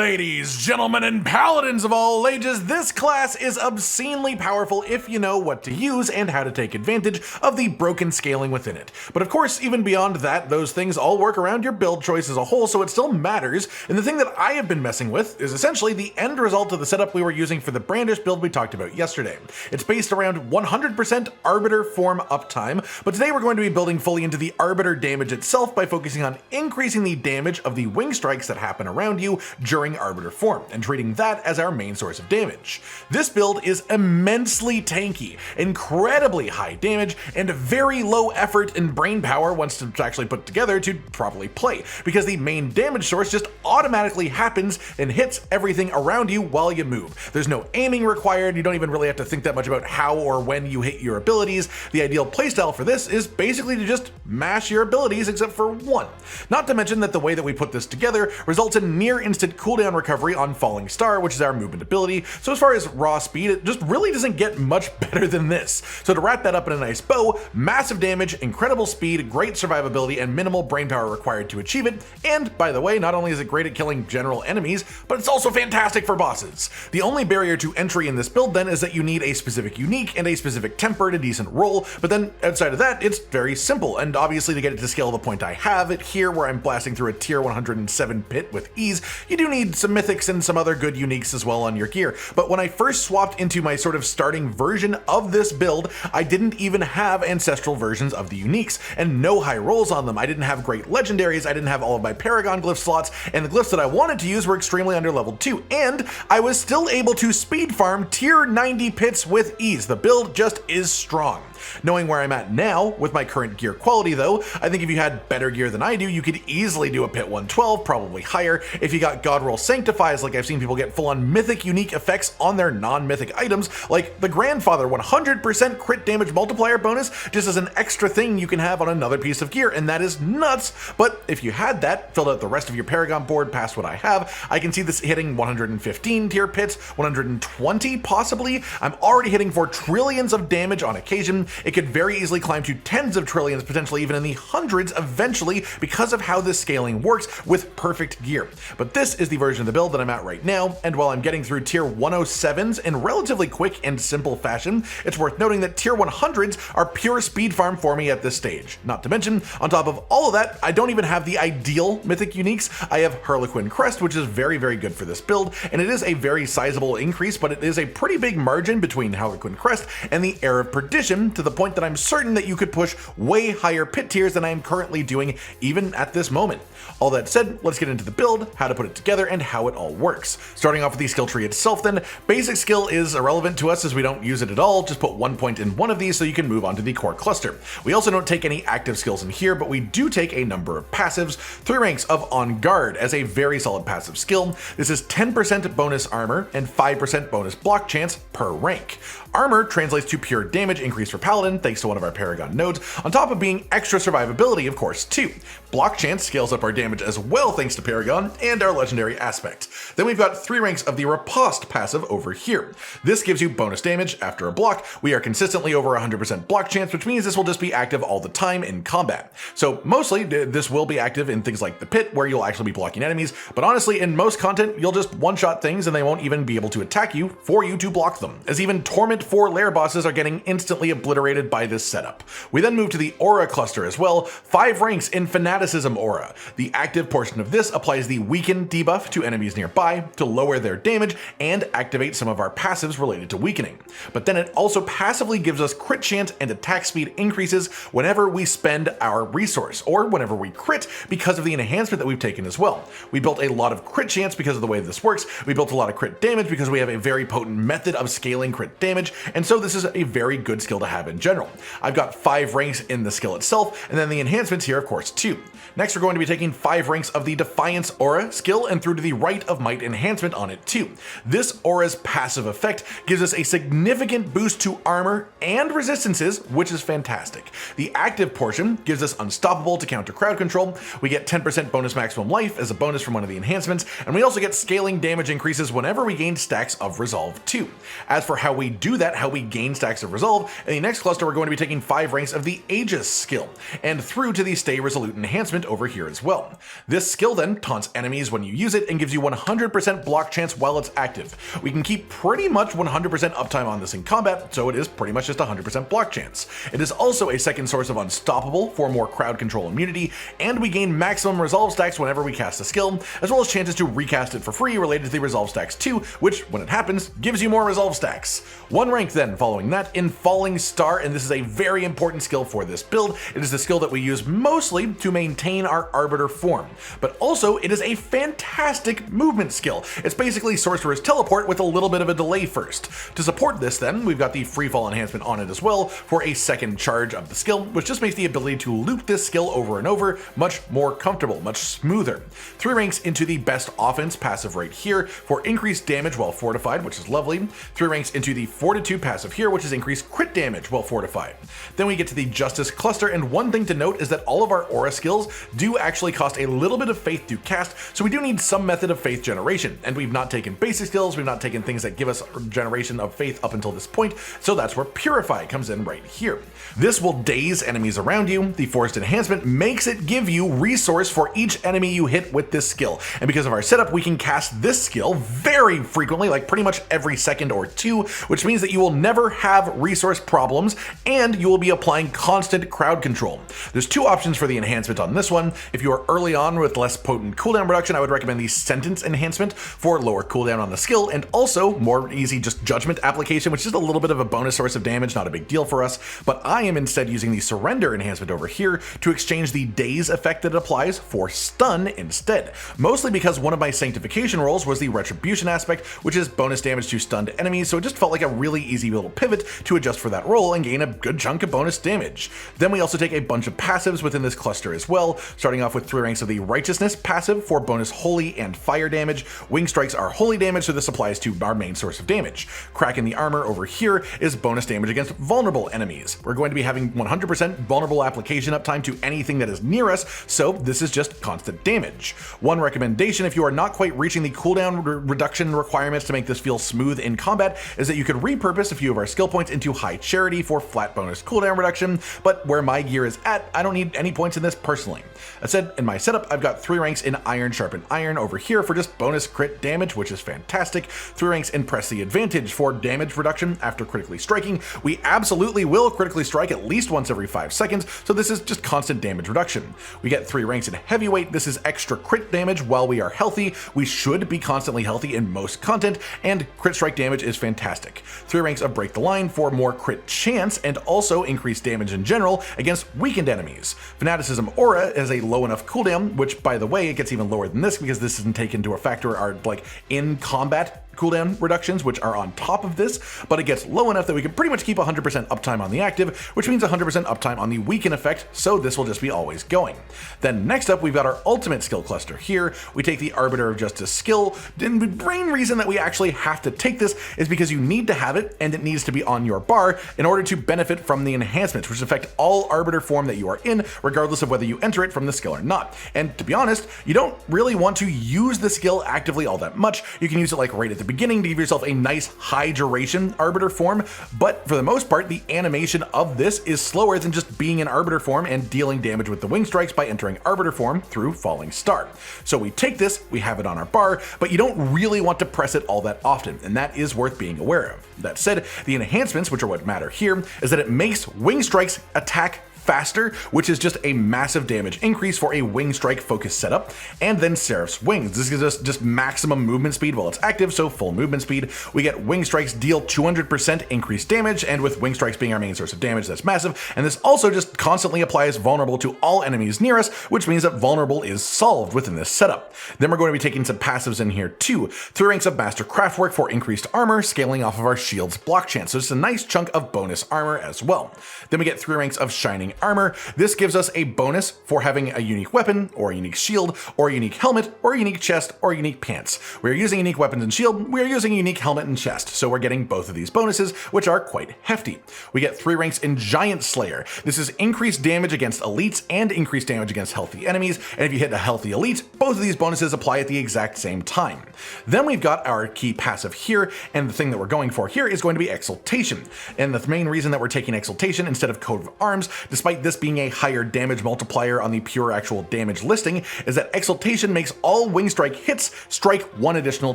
Ladies, gentlemen, and paladins of all ages, this class is obscenely powerful if you know what to use and how to take advantage of the broken scaling within it. But of course, even beyond that, those things all work around your build choice as a whole, so it still matters. And the thing that I have been messing with is essentially the end result of the setup we were using for the Brandish build we talked about yesterday. It's based around 100% Arbiter form uptime, but today we're going to be building fully into the Arbiter damage itself by focusing on increasing the damage of the wing strikes that happen around you during Arbiter form, and treating that as our main source of damage. This build is immensely tanky, incredibly high damage, and very low effort and brain power once it's actually put together to properly play, because the main damage source just automatically happens and hits everything around you while you move. There's no aiming required, you don't even really have to think that much about how or when you hit your abilities. The ideal playstyle for this is basically to just mash your abilities except for one. Not to mention that the way that we put this together results in near instant cooldown recovery on Falling Star, which is our movement ability, so as far as raw speed, it just really doesn't get much better than this. So to wrap that up in a nice bow, massive damage, incredible speed, great survivability, and minimal brain power required to achieve it, and by the way, not only is it great at killing general enemies, but it's also fantastic for bosses. The only barrier to entry in this build then is that you need a specific unique and a specific temper and a decent roll, but then outside of that, it's very simple, and obviously to get it to scale the point I have it here, where I'm blasting through a tier 107 pit with ease, you do need some mythics and some other good uniques as well on your gear. But when I first swapped into my sort of starting version of this build, I didn't even have ancestral versions of the uniques, and no high rolls on them. I didn't have great legendaries, I didn't have all of my Paragon glyph slots, and the glyphs that I wanted to use were extremely under leveled too, and I was still able to speed farm tier 90 pits with ease. The build just is strong. Knowing where I'm at now, with my current gear quality though, I think if you had better gear than I do, you could easily do a pit 112, probably higher. If you got God Roll Sanctifies, like I've seen people get full-on mythic unique effects on their non-mythic items, like the Grandfather 100% crit damage multiplier bonus, just as an extra thing you can have on another piece of gear, and that is nuts. But if you had that, filled out the rest of your Paragon board past what I have, I can see this hitting 115 tier pits, 120 possibly. I'm already hitting for trillions of damage on occasion. It could very easily climb to tens of trillions, potentially even in the hundreds eventually, because of how this scaling works with perfect gear. But this is the version of the build that I'm at right now, and while I'm getting through tier 107s in relatively quick and simple fashion, it's worth noting that tier 100s are pure speed farm for me at this stage. Not to mention, on top of all of that, I don't even have the ideal mythic uniques. I have Harlequin Crest, which is very, very good for this build, and it is a very sizable increase, but it is a pretty big margin between Harlequin Crest and the Heir of Perdition, to the point that I'm certain that you could push way higher pit tiers than I am currently doing even at this moment. All that said, let's get into the build, how to put it together, and how it all works. Starting off with the skill tree itself then, basic skill is irrelevant to us as we don't use it at all. Just put 1 point in one of these so you can move on to the core cluster. We also don't take any active skills in here, but we do take a number of passives. 3 ranks of On Guard as a very solid passive skill. This is 10% bonus armor and 5% bonus block chance per rank. Armor translates to pure damage increase for Paladin, thanks to one of our Paragon nodes, on top of being extra survivability, of course, too. Block chance scales up our damage as well, thanks to Paragon and our legendary aspect. Then we've got 3 ranks of the Riposte passive over here. This gives you bonus damage after a block. We are consistently over 100% block chance, which means this will just be active all the time in combat. So mostly this will be active in things like the pit, where you'll actually be blocking enemies, but honestly, in most content, you'll just one-shot things and they won't even be able to attack you for you to block them, as even Torment 4 lair bosses are getting instantly obliterated by this setup. We then move to the Aura cluster as well, 5 ranks in Fanaticism Aura. The active portion of this applies the Weaken debuff to enemies nearby to lower their damage and activate some of our passives related to weakening. But then it also passively gives us crit chance and attack speed increases whenever we spend our resource, or whenever we crit, because of the enhancement that we've taken as well. We built a lot of crit chance because of the way this works. We built a lot of crit damage because we have a very potent method of scaling crit damage, and so this is a very good skill to have in general. I've got 5 ranks in the skill itself, and then the enhancements here, of course, too. Next, we're going to be taking 5 ranks of the Defiance Aura skill and through to the Rite of Might enhancement on it too. This aura's passive effect gives us a significant boost to armor and resistances, which is fantastic. The active portion gives us Unstoppable to counter crowd control. We get 10% bonus maximum life as a bonus from one of the enhancements, and we also get scaling damage increases whenever we gain stacks of Resolve too. As for how we do that, how we gain stacks of Resolve, in the next next cluster, we're going to be taking 5 ranks of the Aegis skill, and through to the Stay Resolute enhancement over here as well. This skill then taunts enemies when you use it and gives you 100% block chance while it's active. We can keep pretty much 100% uptime on this in combat, so it is pretty much just 100% block chance. It is also a second source of Unstoppable for more crowd control immunity, and we gain maximum resolve stacks whenever we cast a skill, as well as chances to recast it for free related to the resolve stacks too, which, when it happens, gives you more resolve stacks. 1 rank then following that in Falling Star, and this is a very important skill for this build. It is the skill that we use mostly to maintain our Arbiter form, but also it is a fantastic movement skill. It's basically Sorcerer's teleport with a little bit of a delay first. To support this then, we've got the freefall enhancement on it as well for a second charge of the skill, which just makes the ability to loop this skill over and over much more comfortable, much smoother. 3 ranks into the best offense passive right here for increased damage while fortified, which is lovely. 3 ranks into the Fortitude passive here, which is increased crit damage while fortified. Then we get to the Justice cluster, and one thing to note is that all of our aura skills do actually cost a little bit of faith to cast, so we do need some method of faith generation, and we've not taken basic skills, we've not taken things that give us generation of faith up until this point, so that's where Purify comes in right here. This will daze enemies around you. The Forced enhancement makes it give you resource for each enemy you hit with this skill, and because of our setup, we can cast this skill very frequently, like pretty much every second or two, which means that you will never have resource problems, and you will be applying constant crowd control. There's 2 options for the enhancement on this one. If you are early on with less potent cooldown reduction, I would recommend the Sentence enhancement for lower cooldown on the skill, and also more easy just Judgement application, which is a little bit of a bonus source of damage, not a big deal for us, but I am instead using the Surrender enhancement over here to exchange the Daze effect that it applies for Stun instead, mostly because one of my sanctification rolls was the Retribution aspect, which is bonus damage to stunned enemies, so it just felt like a really easy little pivot to adjust for that roll and gain a good chunk of bonus damage. Then we also take a bunch of passives within this cluster as well, starting off with 3 ranks of the Righteousness passive for bonus holy and fire damage. Wing strikes are holy damage, so this applies to our main source of damage. Crack in the armor over here is bonus damage against vulnerable enemies. We're going to be having 100% vulnerable application uptime to anything that is near us, so this is just constant damage. One recommendation if you are not quite reaching the cooldown reduction requirements to make this feel smooth in combat is that you could repurpose a few of our skill points into High Charity for flat bonus cooldown reduction, but where my gear is at, I don't need any points in this personally. That said, in my setup, I've got 3 ranks in Iron Sharpen Iron over here for just bonus crit damage, which is fantastic. 3 ranks in Press the Advantage for damage reduction after critically striking. We absolutely will critically strike at least once every 5 seconds, so this is just constant damage reduction. We get 3 ranks in Heavyweight. This is extra crit damage while we are healthy. We should be constantly healthy in most content, and crit strike damage is fantastic. 3 ranks of Break the Line for more crit chance and also increased damage in general against weakened enemies. Fanaticism Aura is a low enough cooldown, which by the way, it gets even lower than this because this isn't taken into a factor our like in combat cooldown reductions, which are on top of this, but it gets low enough that we can pretty much keep 100% uptime on the active, which means 100% uptime on the weaken effect, so this will just be always going. Then next up, we've got our ultimate skill cluster here. We take the Arbiter of Justice skill, and the main reason that we actually have to take this is because you need to have it, and it needs to be on your bar in order to benefit from the enhancements, which affect all Arbiter form that you are in, regardless of whether you enter it from the skill or not. And to be honest, you don't really want to use the skill actively all that much. You can use it like right at the beginning to give yourself a nice high duration Arbiter form, but for the most part, the animation of this is slower than just being in Arbiter form and dealing damage with the wing strikes by entering Arbiter form through Falling Star. So we take this, we have it on our bar, but you don't really want to press it all that often, and that is worth being aware of. That said, the enhancements, which are what matter here, is that it makes wing strikes attack faster, which is just a massive damage increase for a wing strike focus setup, and then Seraph's Wings. This gives us just maximum movement speed while it's active, so full movement speed. We get wing strikes deal 200% increased damage, and with wing strikes being our main source of damage, that's massive, and this also just constantly applies vulnerable to all enemies near us, which means that vulnerable is solved within this setup. Then we're going to be taking some passives in here too. 3 ranks of Master Craftwork for increased armor, scaling off of our shield's block chance, so it's a nice chunk of bonus armor as well. Then we get 3 ranks of Shining armor, this gives us a bonus for having a unique weapon, or a unique shield, or a unique helmet, or a unique chest, or unique pants. We are using unique weapons and shield, we are using a unique helmet and chest, so we're getting both of these bonuses, which are quite hefty. We get 3 ranks in Giant Slayer. This is increased damage against elites and increased damage against healthy enemies, and if you hit a healthy elite, both of these bonuses apply at the exact same time. Then we've got our key passive here, and the thing that we're going for here is going to be Exaltation. And the main reason that we're taking Exaltation instead of Coat of Arms, despite this being a higher damage multiplier on the pure actual damage listing, is that Exaltation makes all wing strike hits strike 1 additional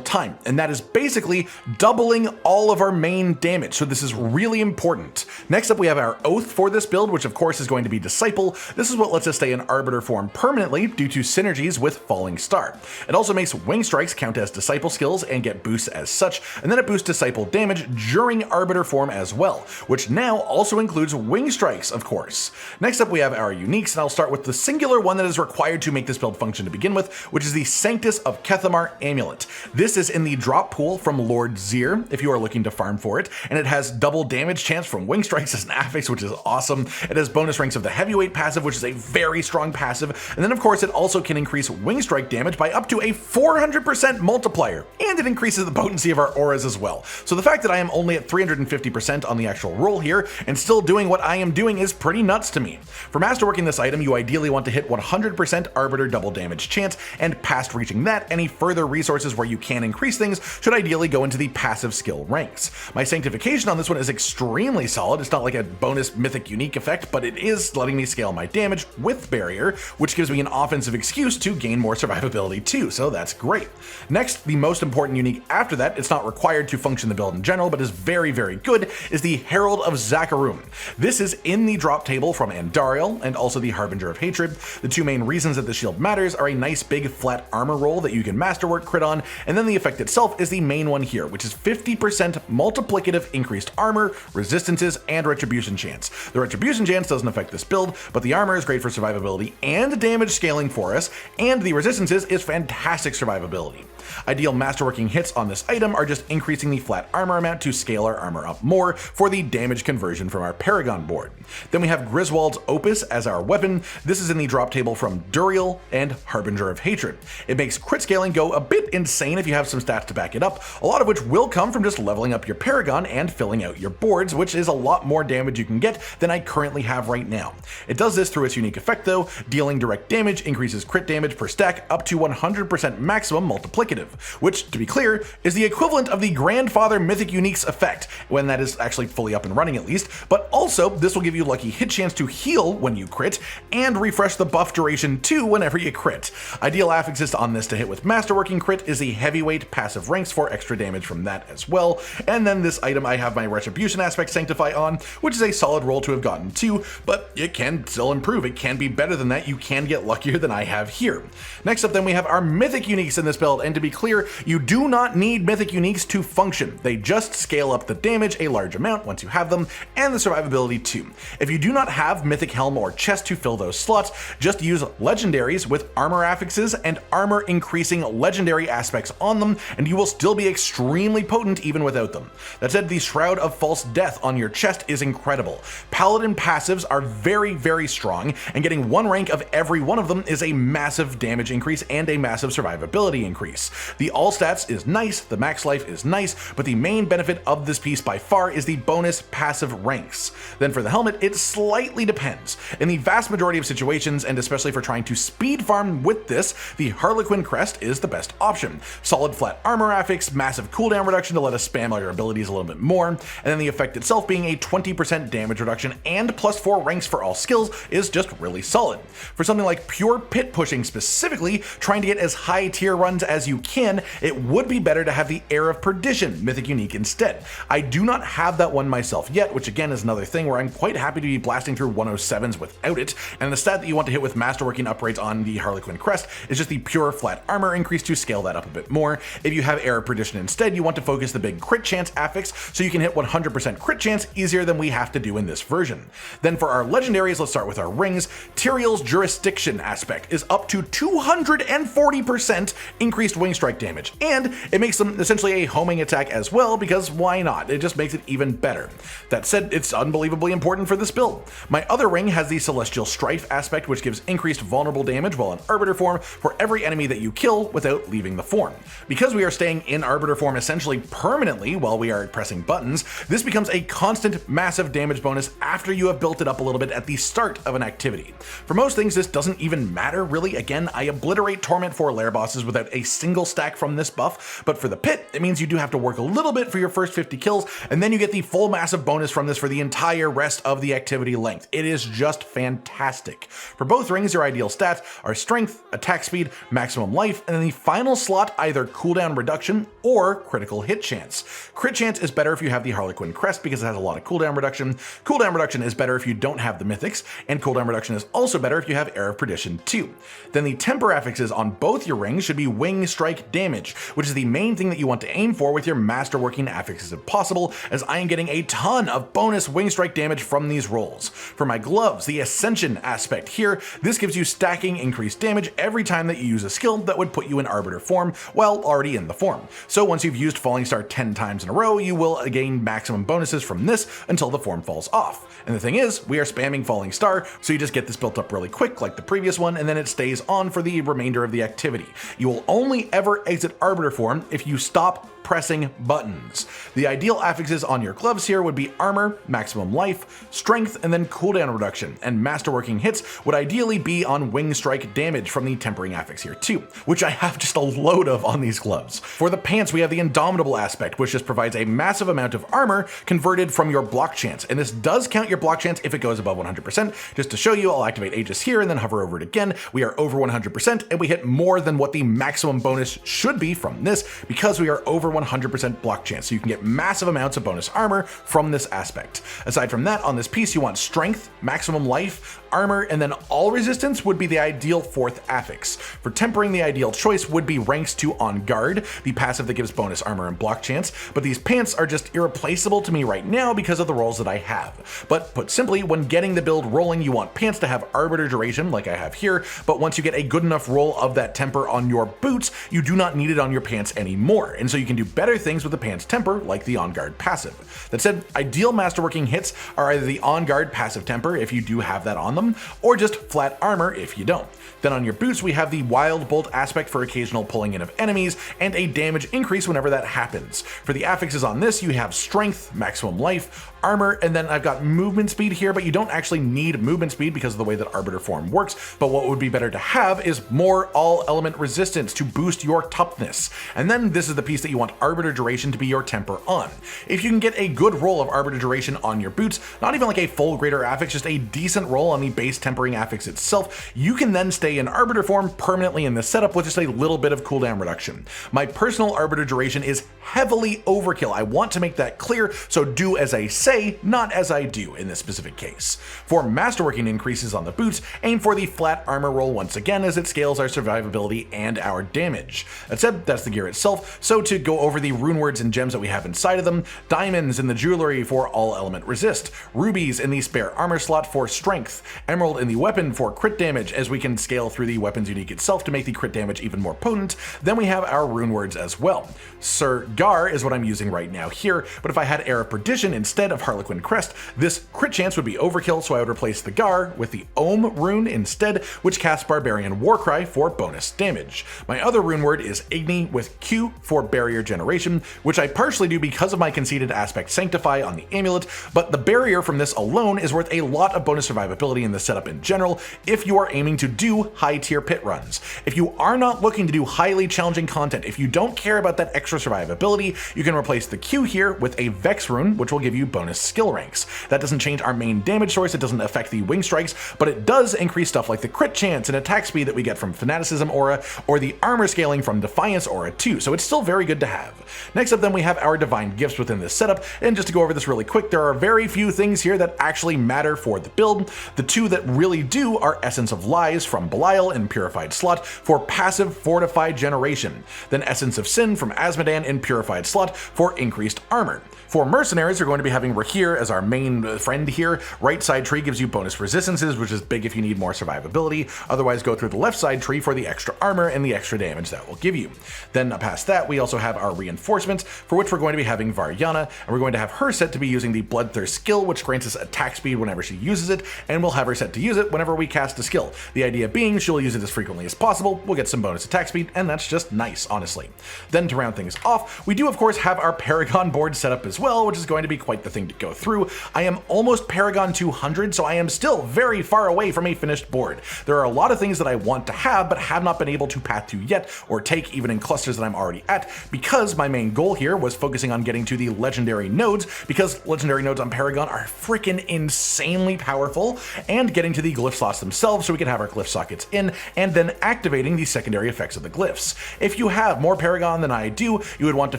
time, and that is basically doubling all of our main damage, so this is really important. Next up we have our Oath for this build, which of course is going to be Disciple. This is what lets us stay in Arbiter form permanently due to synergies with Falling Star. It also makes wing strikes count as Disciple skills and get boosts as such, and then it boosts Disciple damage during Arbiter form as well, which now also includes wing strikes, of course. Next up we have our uniques, and I'll start with the singular one that is required to make this build function to begin with, which is the Sanctus of Kethamar Amulet. This is in the drop pool from Lord Zir, if you are looking to farm for it, and it has double damage chance from wing strikes as an affix, which is awesome. It has bonus ranks of the heavyweight passive, which is a very strong passive, and then of course it also can increase wing strike damage by up to a 400% multiplier, and it increases the potency of our auras as well. So the fact that I am only at 350% on the actual roll here, and still doing what I am doing is pretty nuts to me. For masterworking this item, you ideally want to hit 100% Arbiter double damage chance, and past reaching that, any further resources where you can increase things should ideally go into the passive skill ranks. My sanctification on this one is extremely solid. It's not like a bonus mythic unique effect, but it is letting me scale my damage with barrier, which gives me an offensive excuse to gain more survivability too, so that's great. Next, the most important unique after that, it's not required to function the build in general, but is very, very good, is the Herald of Zakharum. This is in the drop table from Andariel, and also the Harbinger of Hatred. The 2 main reasons that the shield matters are a nice big flat armor roll that you can masterwork crit on, and then the effect itself is the main one here, which is 50% multiplicative increased armor, resistances, and retribution chance. The retribution chance doesn't affect this build, but the armor is great for survivability and damage scaling for us, and the resistances is fantastic survivability. Ideal masterworking hits on this item are just increasing the flat armor amount to scale our armor up more for the damage conversion from our Paragon board. Then we have Griswold's Opus as our weapon. This is in the drop table from Duriel and Harbinger of Hatred. It makes crit scaling go a bit insane if you have some stats to back it up, a lot of which will come from just leveling up your Paragon and filling out your boards, which is a lot more damage you can get than I currently have right now. It does this through its unique effect though, dealing direct damage increases crit damage per stack up to 100% maximum multiplicative, which, to be clear, is the equivalent of the Grandfather Mythic Uniques effect, when that is actually fully up and running at least, but also this will give you lucky hit chance to heal when you crit, and refresh the buff duration too whenever you crit. Ideal affixes on this to hit with masterworking crit is the heavyweight passive ranks for extra damage from that as well, and then this item I have my Retribution aspect Sanctify on, which is a solid roll to have gotten too, but it can still improve. It can be better than that. You can get luckier than I have here. Next up then we have our Mythic Uniques in this build, and to be clear, you do not need Mythic Uniques to function. They just scale up the damage a large amount once you have them, and the survivability too. If you do not have Mythic Helm or Chest to fill those slots, just use Legendaries with armor affixes and armor increasing legendary aspects on them, and you will still be extremely potent even without them. That said, the Shroud of False Death on your chest is incredible. Paladin passives are very, very strong, and getting 1 rank of every one of them is a massive damage increase and a massive survivability increase. The all stats is nice, the max life is nice, but the main benefit of this piece by far is the bonus passive ranks. Then for the helmet, it slightly depends. In the vast majority of situations, and especially for trying to speed farm with this, the Harlequin Crest is the best option. Solid flat armor affix, massive cooldown reduction to let us spam our abilities a little bit more, and then the effect itself being a 20% damage reduction and +4 ranks for all skills is just really solid. For something like pure pit pushing specifically, trying to get as high tier runs as you can, it would be better to have the Air of Perdition Mythic Unique instead. I do not have that one myself yet, which again is another thing where I'm quite happy to be blasting through 107s without it, and the stat that you want to hit with masterworking upgrades on the Harlequin Crest is just the pure flat armor increase to scale that up a bit more. If you have Air of Perdition instead, you want to focus the big crit chance affix so you can hit 100% crit chance easier than we have to do in this version. Then for our legendaries, let's start with our rings. Tyrael's Jurisdiction aspect is up to 240% increased wing wing strike damage, and it makes them essentially a homing attack as well, because why not? It just makes it even better. That said, it's unbelievably important for this build. My other ring has the Celestial Strife aspect, which gives increased vulnerable damage while in Arbiter form for every enemy that you kill without leaving the form. Because we are staying in Arbiter form essentially permanently while we are pressing buttons, this becomes a constant massive damage bonus after you have built it up a little bit at the start of an activity. For most things, this doesn't even matter really. Again, I obliterate Torment for lair bosses without a single stack from this buff, but for the pit, it means you do have to work a little bit for your first 50 kills, and then you get the full massive bonus from this for the entire rest of the activity length. It is just fantastic. For both rings, your ideal stats are strength, attack speed, maximum life, and then the final slot either cooldown reduction or critical hit chance. Crit chance is better if you have the Harlequin crest because it has a lot of cooldown reduction. Cooldown reduction is better if you don't have the mythics, and cooldown reduction is also better if you have Air of Perdition too. Then the temper affixes on both your rings should be wing strike damage, which is the main thing that you want to aim for with your masterworking affixes if possible, as I am getting a ton of bonus wing strike damage from these rolls. For my gloves, the Ascension aspect here, this gives you stacking increased damage every time that you use a skill that would put you in Arbiter form while already in the form. So once you've used Falling Star 10 times in a row, you will gain maximum bonuses from this until the form falls off. And the thing is, we are spamming Falling Star, so you just get this built up really quick like the previous one, and then it stays on for the remainder of the activity. You will only ever exit Arbiter form if you stop pressing buttons. The ideal affixes on your gloves here would be armor, maximum life, strength, and then cooldown reduction, and masterworking hits would ideally be on wing strike damage from the tempering affix here too, which I have just a load of on these gloves. For the pants, we have the Indomitable aspect, which just provides a massive amount of armor converted from your block chance, and this does count your block chance if it goes above 100%. Just to show you, I'll activate Aegis here and then hover over it again. We are over 100%, and we hit more than what the maximum bonus should be from this because we are over 100% block chance, so you can get massive amounts of bonus armor from this aspect. Aside from that, on this piece you want strength, maximum life, armor, and then all resistance would be the ideal fourth affix. For tempering, the ideal choice would be ranks 2 on guard, the passive that gives bonus armor and block chance, but these pants are just irreplaceable to me right now because of the rolls that I have. But put simply, when getting the build rolling, you want pants to have Arbiter duration like I have here, but once you get a good enough roll of that temper on your boots, you do not need it on your pants anymore, and so you can do better things with the pants temper like the on guard passive. That said, ideal masterworking hits are either the on guard passive temper if you do have that on them, or just flat armor if you don't. Then on your boots, we have the Wild Bolt aspect for occasional pulling in of enemies, and a damage increase whenever that happens. For the affixes on this, you have strength, maximum life, armor, and then I've got movement speed here, but you don't actually need movement speed because of the way that Arbiter form works, but what would be better to have is more all element resistance to boost your toughness. And then this is the piece that you want Arbiter duration to be your temper on. If you can get a good roll of Arbiter duration on your boots, not even like a full greater affix, just a decent roll on the base tempering affix itself, you can then stay in Arbiter form permanently in this setup with just a little bit of cooldown reduction. My personal Arbiter duration is heavily overkill. I want to make that clear, so do as I say, not as I do in this specific case. For masterworking increases on the boots, aim for the flat armor roll once again as it scales our survivability and our damage. That said, that's the gear itself, so to go over the runewords and gems that we have inside of them, diamonds in the jewelry for all element resist, rubies in the spare armor slot for strength, emerald in the weapon for crit damage as we can scale through the weapon's unique itself to make the crit damage even more potent. Then we have our runewords as well. Sir Gar is what I'm using right now here, but if I had Air of Perdition instead of Harlequin Crest, this crit chance would be overkill, so I would replace the Gar with the Ohm rune instead, which casts Barbarian Warcry for bonus damage. My other rune word is Igni with Q for barrier generation, which I partially do because of my conceded aspect Sanctify on the amulet, but the barrier from this alone is worth a lot of bonus survivability in the setup in general if you are aiming to do high tier pit runs. If you are not looking to do highly challenging content, if you don't care about that extra survivability, you can replace the Q here with a Vex rune, which will give you bonus skill ranks. That doesn't change our main damage source, it doesn't affect the wing strikes, but it does increase stuff like the crit chance and attack speed that we get from Fanaticism aura, or the armor scaling from Defiance aura too, so it's still very good to have. Next up then we have our divine gifts within this setup, and just to go over this really quick, there are very few things here that actually matter for the build. The two that really do are Essence of Lies from Belial in Purified slot for passive fortified generation, then Essence of Sin from Asmodan in Purified slot for increased armor. For mercenaries, we're going to be having Over here, as our main friend here, right side tree gives you bonus resistances, which is big if you need more survivability. Otherwise, go through the left side tree for the extra armor and the extra damage that will give you. Then past that, we also have our reinforcements, for which we're going to be having Variana, and we're going to have her set to be using the Bloodthirst skill, which grants us attack speed whenever she uses it, and we'll have her set to use it whenever we cast a skill. The idea being she'll use it as frequently as possible, we'll get some bonus attack speed, and that's just nice, honestly. Then to round things off, we do of course have our Paragon board set up as well, which is going to be quite the thing to go through. I am almost Paragon 200, so I am still very far away from a finished board. There are a lot of things that I want to have, but have not been able to path to yet, or take even in clusters that I'm already at, because my main goal here was focusing on getting to the legendary nodes, because legendary nodes on Paragon are freaking insanely powerful, and getting to the glyph slots themselves so we can have our glyph sockets in, and then activating the secondary effects of the glyphs. If you have more Paragon than I do, you would want to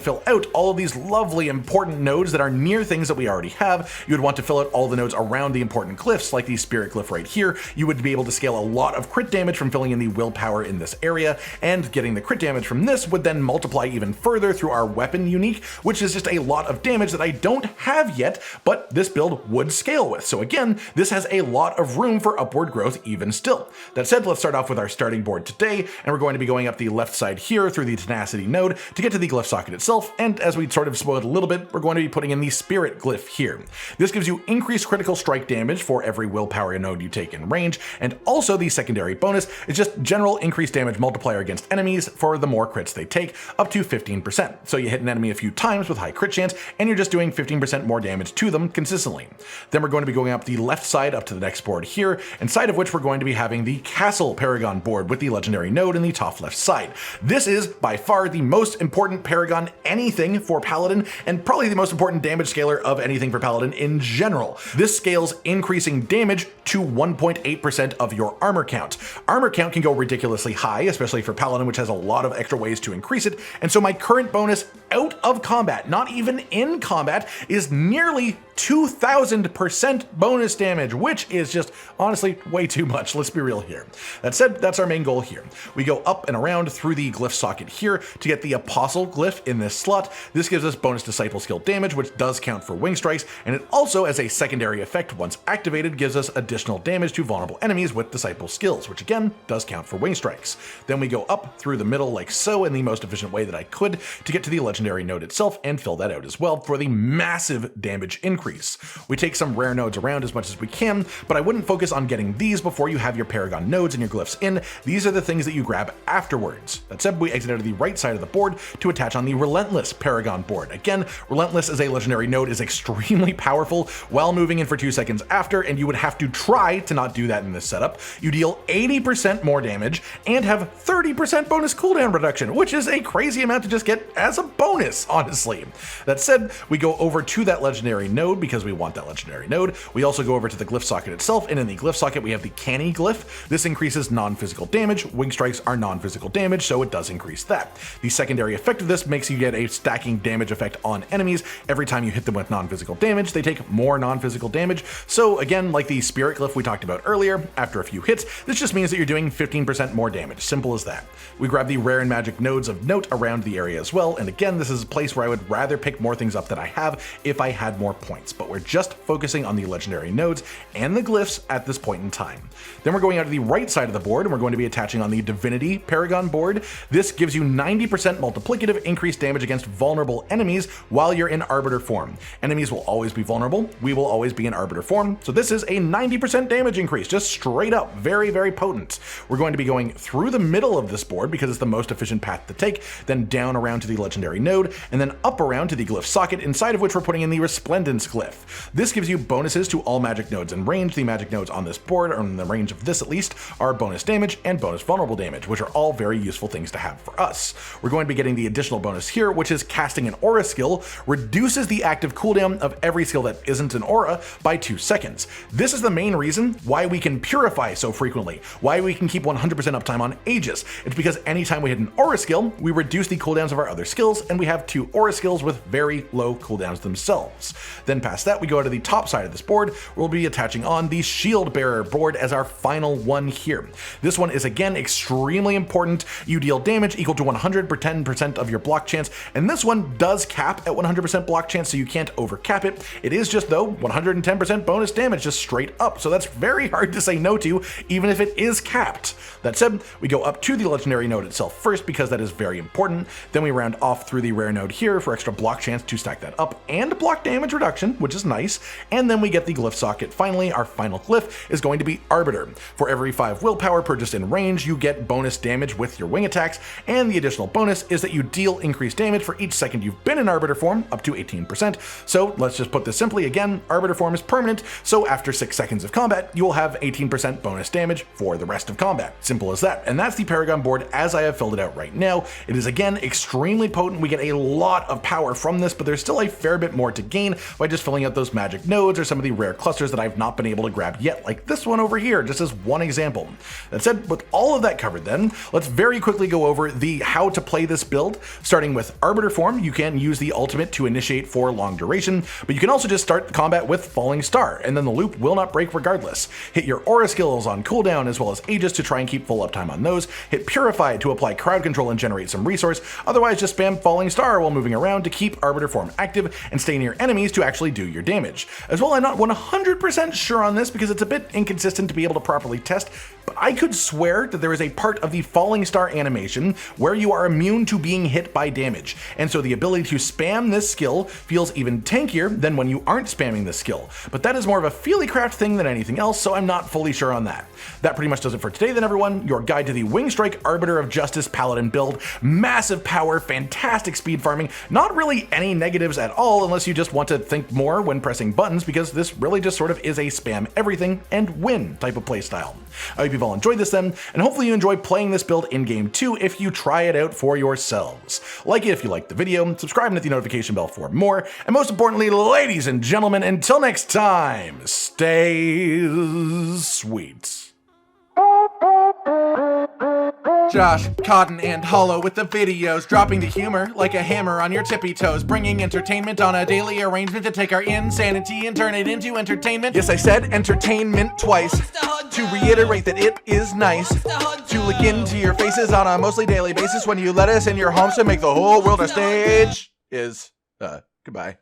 fill out all of these lovely important nodes that are near things that we already have. You would want to fill out all the nodes around the important glyphs, like the Spirit glyph right here. You would be able to scale a lot of crit damage from filling in the willpower in this area, and getting the crit damage from this would then multiply even further through our weapon unique, which is just a lot of damage that I don't have yet, but this build would scale with. So again, this has a lot of room for upward growth even still. That said, let's start off with our starting board today, and we're going to be going up the left side here through the Tenacity node to get to the glyph socket itself, and as we sort of spoiled a little bit, we're going to be putting in the Spirit glyph here. This gives you increased critical strike damage for every willpower node you take in range, and also the secondary bonus is just general increased damage multiplier against enemies for the more crits they take, up to 15%. So you hit an enemy a few times with high crit chance, and you're just doing 15% more damage to them consistently. Then we're going to be going up the left side up to the next board here, inside of which we're going to be having the Castle Paragon board with the legendary node in the top left side. This is by far the most important Paragon anything for Paladin, and probably the most important damage scaler of anything for Paladin in general. This scales increasing damage to 1.8% of your armor count. Armor count can go ridiculously high, especially for Paladin, which has a lot of extra ways to increase it, and so my current bonus out of combat, not even in combat, is nearly 2000% bonus damage, which is just honestly way too much. Let's be real here. That said, that's our main goal here. We go up and around through the glyph socket here to get the Apostle glyph in this slot. This gives us bonus disciple skill damage, which does count for wing strikes, and it also, as a secondary effect, once activated, gives us additional damage to vulnerable enemies with disciple skills, which again does count for wing strikes. Then we go up through the middle like so in the most efficient way that I could to get to the legendary node itself and fill that out as well for the massive damage increase. We take some rare nodes around as much as we can, but I wouldn't focus on getting these before you have your Paragon nodes and your glyphs in. These are the things that you grab afterwards. That said, we exit out of the right side of the board to attach on the Relentless Paragon board. Again, Relentless as a legendary node is extremely powerful while moving in for 2 seconds after, and you would have to try to not do that in this setup. You deal 80% more damage and have 30% bonus cooldown reduction, which is a crazy amount to just get as a bonus, honestly. That said, we go over to that legendary node because we want that legendary node. We also go over to the glyph socket itself, and in the glyph socket we have the Canny glyph. This increases non-physical damage. Wing strikes are non-physical damage, so it does increase that. The secondary effect of this makes you get a stacking damage effect on enemies. Every time you hit them with non-physical damage, they take more non-physical damage. So again, like the Spirit glyph we talked about earlier, after a few hits, this just means that you're doing 15% more damage. Simple as that. We grab the rare and magic nodes of note around the area as well, and again, this is a place where I would rather pick more things up that I have if I had more points, but we're just focusing on the legendary nodes and the glyphs at this point in time. Then we're going out to the right side of the board, and we're going to be attaching on the Divinity Paragon board. This gives you 90% multiplicative increased damage against vulnerable enemies while you're in Arbiter form. Enemies will always be vulnerable. We will always be in Arbiter form, so this is a 90% damage increase, just straight up, very, very potent. We're going to be going through the middle of this board because it's the most efficient path to take, then down around to the legendary node, and then up around to the glyph socket, inside of which we're putting in the Resplendence glyph. This gives you bonuses to all magic nodes in range. The magic nodes on this board, or in the range of this at least, are bonus damage and bonus vulnerable damage, which are all very useful things to have for us. We're going to be getting the additional bonus here, which is casting an aura skill, reduces the active cooldown of every skill that isn't an aura by 2 seconds. This is the main reason why we can purify so frequently, why we can keep 100% uptime on Aegis. It's because anytime we hit an aura skill, we reduce the cooldowns of our other skills, and and we have 2 aura skills with very low cooldowns themselves. Then past that, we go to the top side of this board, where we'll be attaching on the Shield Bearer board as our final one here. This one is again extremely important. You deal damage equal to 110% of your block chance, and this one does cap at 100% block chance, so you can't overcap it. It is just, though, 110% bonus damage just straight up, so that's very hard to say no to, even if it is capped. That said, we go up to the legendary node itself first because that is very important. Then we round off through the rare node here for extra block chance to stack that up and block damage reduction, which is nice. And then we get the glyph socket. Finally, our final glyph is going to be Arbiter. For every 5 willpower purchased in range, you get bonus damage with your wing attacks, and the additional bonus is that you deal increased damage for each second you've been in Arbiter form, up to 18%. So let's just put this simply again, Arbiter form is permanent, so after 6 seconds of combat, you will have 18% bonus damage for the rest of combat. Simple as that. And that's the Paragon board as I have filled it out right now. It is again extremely potent. We get a lot of power from this, but there's still a fair bit more to gain by just filling out those magic nodes or some of the rare clusters that I've not been able to grab yet, like this one over here, just as one example. That said, with all of that covered then, let's very quickly go over the how to play this build. Starting with Arbiter form, you can use the ultimate to initiate for long duration, but you can also just start the combat with Falling Star, and then the loop will not break regardless. Hit your aura skills on cooldown as well as Aegis to try and keep full uptime on those. Hit Purify to apply crowd control and generate some resource. Otherwise, just spam Falling Star while moving around to keep Arbiter form active and stay near enemies to actually do your damage. As well, I'm not 100% sure on this because it's a bit inconsistent to be able to properly test, but I could swear that there is a part of the Falling Star animation where you are immune to being hit by damage, and so the ability to spam this skill feels even tankier than when you aren't spamming this skill. But that is more of a feelycraft thing than anything else, so I'm not fully sure on that. That pretty much does it for today then, everyone. Your guide to the Wingstrike Arbiter of Justice Paladin build. Massive power, fantastic speed farming, not really any negatives at all unless you just want to think more when pressing buttons, because this really just sort of is a spam everything and win type of playstyle. I hope you've all enjoyed this then, and hopefully you enjoy playing this build in game too if you try it out for yourselves. Like it if you liked the video, subscribe and hit the notification bell for more, and most importantly, ladies and gentlemen, until next time, stay sweet. Josh, Cotton, and Hollow with the videos, dropping the humor like a hammer on your tippy toes, bringing entertainment on a daily arrangement to take our insanity and turn it into entertainment. Yes, I said entertainment twice, to reiterate that it is nice to look into your faces on a mostly daily basis when you let us in your homes to make the whole world a stage. Goodbye.